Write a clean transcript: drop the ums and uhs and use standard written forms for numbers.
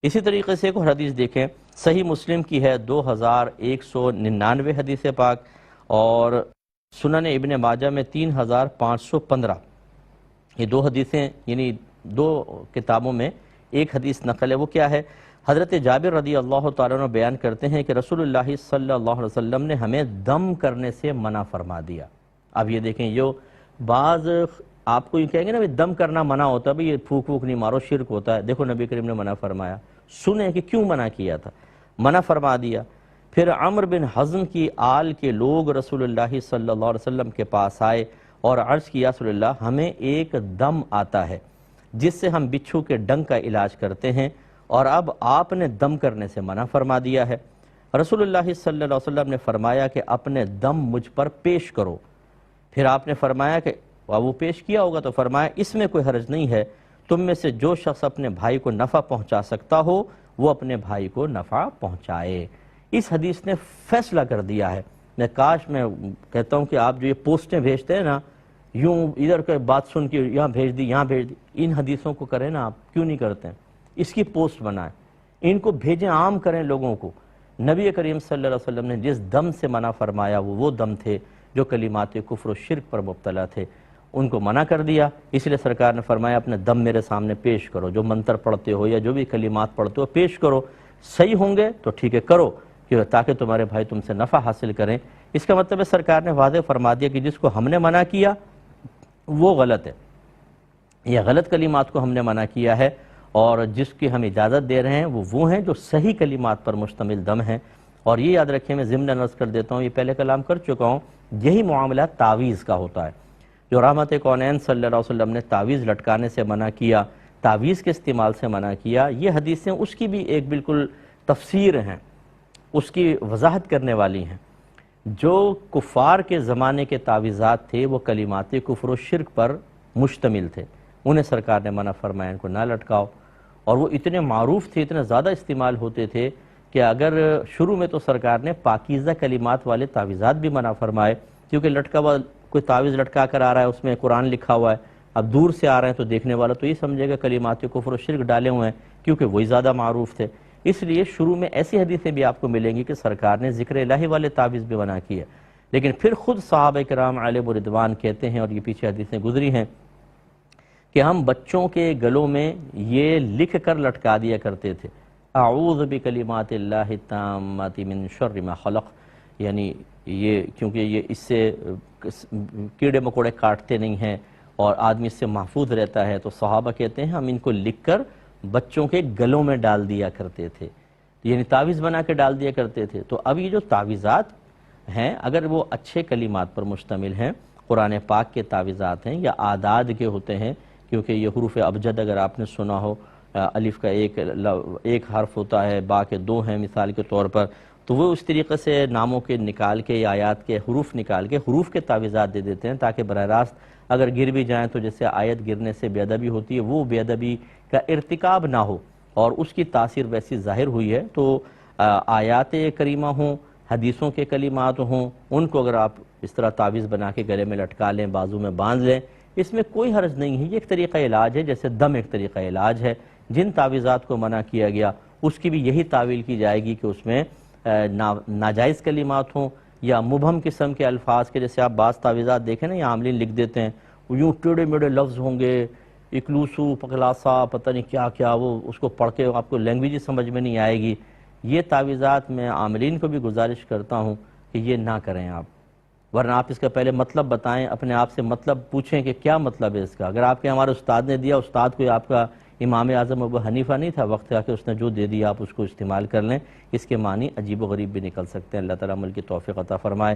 اسی طریقے سے ایک اور حدیث دیکھیں، صحیح مسلم کی ہے 2199 حدیث پاک، اور سنن ابن ماجہ میں 3515۔ یہ دو حدیثیں، یعنی دو کتابوں میں ایک حدیث نقل ہے۔ وہ کیا ہے؟ حضرت جابر رضی اللہ تعالیٰ عنہ بیان کرتے ہیں کہ رسول اللہ صلی اللہ علیہ وسلم نے ہمیں دم کرنے سے منع فرما دیا۔ اب یہ دیکھیں، یہ بعض آپ کو یہ کہیں گے نا دم کرنا منع ہوتا ہے، بھئی یہ پھونک پھونک نہیں مارو، شرک ہوتا ہے۔ دیکھو نبی کریم نے منع فرمایا، سنیں کہ کیوں منع کیا تھا، منع فرما دیا۔ پھر عمرو بن حزم کی آل کے لوگ رسول اللہ صلی اللہ علیہ وسلم کے پاس آئے اور عرض کیا رسول اللہ ہمیں ایک دم آتا ہے جس سے ہم بچھو کے ڈنگ کا علاج کرتے ہیں، اور اب آپ نے دم کرنے سے منع فرما دیا ہے۔ رسول اللہ صلی اللہ علیہ وسلم نے فرمایا کہ اپنے دم مجھ پر پیش کرو۔ پھر آپ نے فرمایا کہ وہ پیش کیا ہوگا تو فرمایا اس میں کوئی حرج نہیں ہے، تم میں سے جو شخص اپنے بھائی کو نفع پہنچا سکتا ہو وہ اپنے بھائی کو نفع پہنچائے۔ اس حدیث نے فیصلہ کر دیا ہے۔ میں کاش میں کہتا ہوں کہ آپ جو یہ پوسٹیں بھیجتے ہیں نا، یوں ادھر کے بات سن کے یہاں بھیج دی یہاں بھیج دی، ان حدیثوں کو کریں نا، آپ کیوں نہیں کرتے ہیں؟ اس کی پوسٹ بنائیں، ان کو بھیجیں، عام کریں لوگوں کو۔ نبی کریم صلی اللہ علیہ وسلم نے جس دم سے منع فرمایا وہ دم تھے جو کلمات کفر و شرک پر مبتلا تھے، ان کو منع کر دیا۔ اس لیے سرکار نے فرمایا اپنے دم میرے سامنے پیش کرو، جو منتر پڑھتے ہو یا جو بھی کلمات پڑھتے ہو پیش کرو، صحیح ہوں گے تو ٹھیک ہے کرو، تاکہ تمہارے بھائی تم سے نفع حاصل کریں۔ اس کا مطلب ہے سرکار نے واضح فرما دیا کہ جس کو ہم نے منع کیا وہ غلط ہے، یا غلط کلمات کو ہم نے منع کیا ہے، اور جس کی ہم اجازت دے رہے ہیں وہ ہیں جو صحیح کلمات پر مشتمل دم ہیں۔ اور یہ یاد رکھیں، میں ضمن عرض کر دیتا ہوں، یہ پہلے کلام کر چکا ہوں، یہی معاملہ تعویذ کا ہوتا ہے۔ جو رحمت کونین صلی اللہ علیہ وسلم نے تعویذ لٹکانے سے منع کیا، تعویذ کے استعمال سے منع کیا، یہ حدیثیں اس کی بھی ایک بالکل تفسیر ہیں، اس کی وضاحت کرنے والی ہیں۔ جو کفار کے زمانے کے تعویذات تھے وہ کلمات کفر و شرک پر مشتمل تھے، انہیں سرکار نے منع فرمایا ان کو نہ لٹکاؤ، اور وہ اتنے معروف تھے، اتنے زیادہ استعمال ہوتے تھے کہ اگر شروع میں تو سرکار نے پاکیزہ کلمات والے تعویذات بھی منع فرمائے، کیونکہ لٹکا ہوا کوئی تعویذ لٹکا کر آ رہا ہے اس میں قرآن لکھا ہوا ہے، اب دور سے آ رہے ہیں تو دیکھنے والا تو یہ سمجھے گا کلمات کفر و شرک ڈالے ہوئے ہیں، کیونکہ وہی زیادہ معروف تھے۔ اس لیے شروع میں ایسی حدیثیں بھی آپ کو ملیں گی کہ سرکار نے ذکر الہی والے تعویذ بھی منع کیے، لیکن پھر خود صحابہ کرام علیہ رضوان کہتے ہیں، اور یہ پیچھے حدیثیں گزری ہیں، کہ ہم بچوں کے گلوں میں یہ لکھ کر لٹکا دیا کرتے تھے، اعوذ بکلمات اللہ التامات من شر ما خلق، یعنی یہ کیونکہ یہ اس سے کیڑے مکوڑے کاٹتے نہیں ہیں اور آدمی اس سے محفوظ رہتا ہے، تو صحابہ کہتے ہیں ہم ان کو لکھ کر بچوں کے گلوں میں ڈال دیا کرتے تھے، یعنی تعویذ بنا کے ڈال دیا کرتے تھے۔ تو اب یہ جو تعویذات ہیں اگر وہ اچھے کلمات پر مشتمل ہیں، قرآن پاک کے تعویذات ہیں یا اعداد کے ہوتے ہیں، کیونکہ یہ حروف ابجد اگر آپ نے سنا ہو، الف کا ایک حرف ہوتا ہے، با کے دو ہیں مثال کے طور پر، تو وہ اس طریقے سے ناموں کے نکال کے یا آیات کے حروف نکال کے حروف کے تعویذات دے دیتے ہیں، تاکہ براہ راست اگر گر بھی جائیں تو جیسے آیت گرنے سے بے ادبی ہوتی ہے وہ بے ادبی کا ارتکاب نہ ہو، اور اس کی تاثیر ویسی ظاہر ہوئی ہے۔ تو آیات کریمہ ہوں، حدیثوں کے کلمات ہوں، ان کو اگر آپ اس طرح تعویذ بنا کے گلے میں لٹکا لیں، بازو میں باندھ لیں، اس میں کوئی حرج نہیں ہے، یہ ایک طریقہ علاج ہے، جیسے دم ایک طریقہ علاج ہے۔ جن تعویذات کو منع کیا گیا اس کی بھی یہی تعویل کی جائے گی کہ اس میں ناجائز کلمات ہوں یا مبہم قسم کے الفاظ کے، جیسے آپ بعض تعویذات دیکھیں نا، یہ عاملین لکھ دیتے ہیں، وہ یوں ٹیڑے میڑے لفظ ہوں گے، اکلوسو پکلاسا پتہ نہیں کیا کیا، وہ اس کو پڑھ کے آپ کو لینگویج سمجھ میں نہیں آئے گی۔ یہ تعویذات میں عاملین کو بھی گزارش کرتا ہوں کہ یہ نہ کریں آپ، ورنہ آپ اس کا پہلے مطلب بتائیں، اپنے آپ سے مطلب پوچھیں کہ کیا مطلب ہے اس کا۔ اگر آپ کے ہمارے استاد نے دیا، استاد کوئی آپ کا امام اعظم ابو حنیفہ نہیں تھا، وقت آ کے اس نے جو دے دیا آپ اس کو استعمال کر لیں، اس کے معنی عجیب و غریب بھی نکل سکتے ہیں۔ اللہ تعالیٰ عمل کی توفیق عطا فرمائے۔